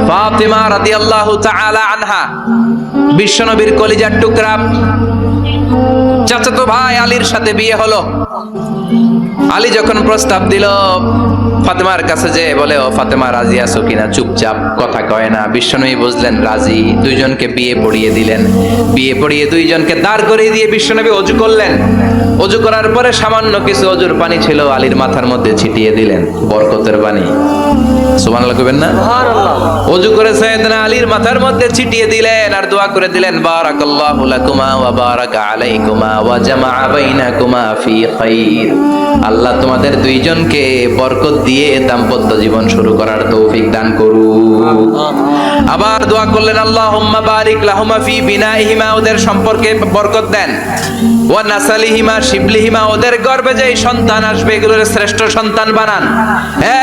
ফাতিমা রাদিয়াল্লাহু তাআলা আনহা বিশ্বনবীর কলিজার টুকরা চাচাতো ভাই আলীর সাথে বিয়ে হলো। আলী যখন প্রস্তাব দিল ফাতেমার কাছে যে বলে, ও ফাতেমা রাজি আছো কিনা? চুপচাপ, কথা কয় না। বিশ্বনবী বুঝলেন রাজি, দুইজনকে বিয়ে পড়িয়ে দিলেন। বিয়ে পড়িয়ে দুইজনকে দাঁড় করিয়ে দিয়ে বিশ্বনবী ওযু করলেন। ওযু করার পরে সামান্য কিছু ওযুর পানি ছিল আলীর মাথার মধ্যে ছিটিয়ে দিলেন, বরকতের পানি। সুবহানাল্লাহ কইবেন না? সুবহানাল্লাহ। ওযু করে সাইয়েদনা আলীর মাথার মধ্যে ছিটিয়ে দিলেন আর দোয়া করে দিলেন, বারাকাল্লাহু লাকুমা ওয়া বারাকা আলাইকুমা ওয়া জামাআ বাইনাকুমা ফি খাইর। আল্লাহ তোমাদের দুইজনকে বরকত দিয়ে দাম্পত্য জীবন শুরু করার তৌফিক দান করুক। আবার দোয়া করলেন, আল্লাহুম্মা বারিক লাহুমা ফি বিনাইহিমা, ওদের সম্পর্কে বরকত দেন। ওয়া নাসালিহিমা শিবলিহিমা, ওদের গর্ভে যেই সন্তান আসবে এগুলোর শ্রেষ্ঠ সন্তান বানান।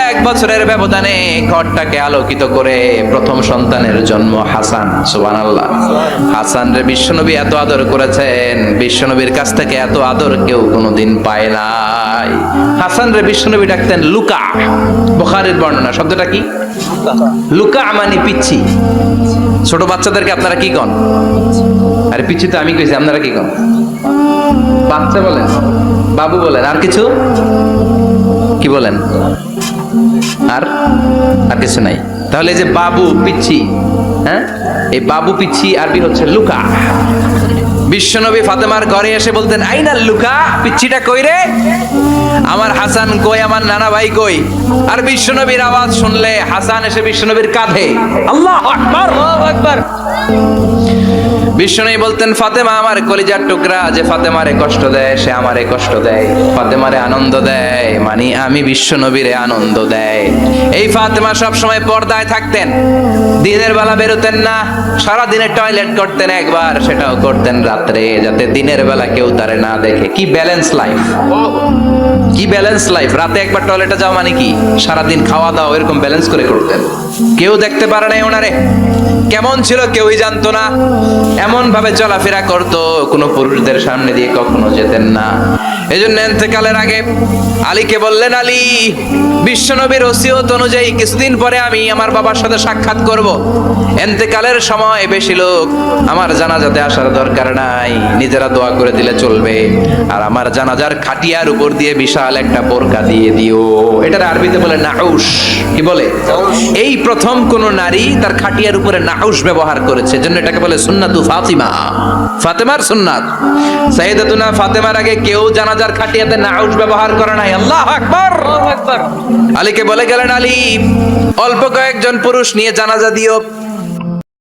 1 বছরের ব্যবধানে ঘরটাকে আলোকিত করে প্রথম সন্তানের জন্ম হাসান। সুবহানাল্লাহ। হাসান রে বিশ্বনবী এত আদর করেছেন, বিশ্বনবীর কাছ থেকে এত আদর কেউ কোনোদিন পায় নাই। হাসান রে বিশ্বনবী ডাকতেন লুকা। বুখারীর বর্ণনা, শব্দটা কি? লুকা মানে পিচ্ছি। ছোট বাচ্চাদেরকে আপনারা কি কন? আরে পিচ্ছি তো আমি কইছি, আপনারা কি কন? বাচ্চা বলেন, বাবু বলেন, আর কিছু কি বলেন? আর আর কিছু নাই। তাহলে এই যে বাবু পিচ্ছি, হ্যাঁ, এই বাবু পিচ্ছি আরবি হচ্ছে লুকা। বিশ্বনবী ফাতেমার ঘরে এসে বলতেন, আইনা লুকা, পিচ্ছিটা কই রে? আমার হাসান কই, আমার নানা ভাই কই? আর বিশ্বনবীর আওয়াজ শুনলে হাসান এসে বিশ্বনবীর কাঁধে, আল্লাহু আকবার, আল্লাহু আকবার। বিশ্বনবী বলতেন, ফাতেমা আমার কলিজার টুকরা, যে ফাতেমারে কষ্ট দেয় সে আমারে কষ্ট দেয়, ফাতেমারে আনন্দ দেয় মানে আমি বিশ্বনবীরে আনন্দ দেয়। এই ফাতেমা সব সময় পর্দায় থাকতেন, দিনের বেলা বেরোতেন না, সারা দিনে টয়লেট করতেন একবার, সেটাও করতেন রাত্রে, যাতে দিনের বেলা কেউ তারে না দেখে। কি ব্যালেন্স লাইফ, কি ব্যালেন্স লাইফ! রাতে একবার টয়লেটে যাওয়া মানে কি সারাদিন খাওয়া দাওয়া এরকম ব্যালেন্স করে করতেন। কেউ দেখতে পারে না ওনারে কেমন ছিল, কেউই জানতো না। এমন ভাবে চলাফেরা করতো, কোনো পুরুষদের সামনে দিয়ে কখনো যেতেন না। এজন্য ইন্তেকালের আগে আলীকে বললেন, আলী, বিশ্বনবীর ওসিয়ত অনুযায়ী কিছুদিন পরে আমি আমার বাবার সাথে সাক্ষাৎ করব। ইন্তেকালের সময় বেশি লোক আমার জানাজাতে আসার দরকার নাই, নিজেরা দোয়া করে দিলে চলবে। আর আমার জানাজার খাটিয়ার উপর দিয়ে বিশাল একটা বোরকা দিয়ে দিও। এটার আরবিতে বলে নাউশ। কি বলে? এই প্রথম কোন নারী তার খাটিয়ার উপরে নাউশ ব্যবহার করেছে, জন্য এটাকে বলে সুন্নাতু ফাতিমা, ফাতেমার সুন্নাত। সাইয়েদাতুনা ফাতেমার আগে কেউ জানাজার খাটিয়াতে নাউশ ব্যবহার করে নাই। আল্লাহু আকবার, আল্লাহু আকবার। আলীকে বলে গেলেন, আলী, অল্প কয়েকজন পুরুষ নিয়ে জানাজা দিও।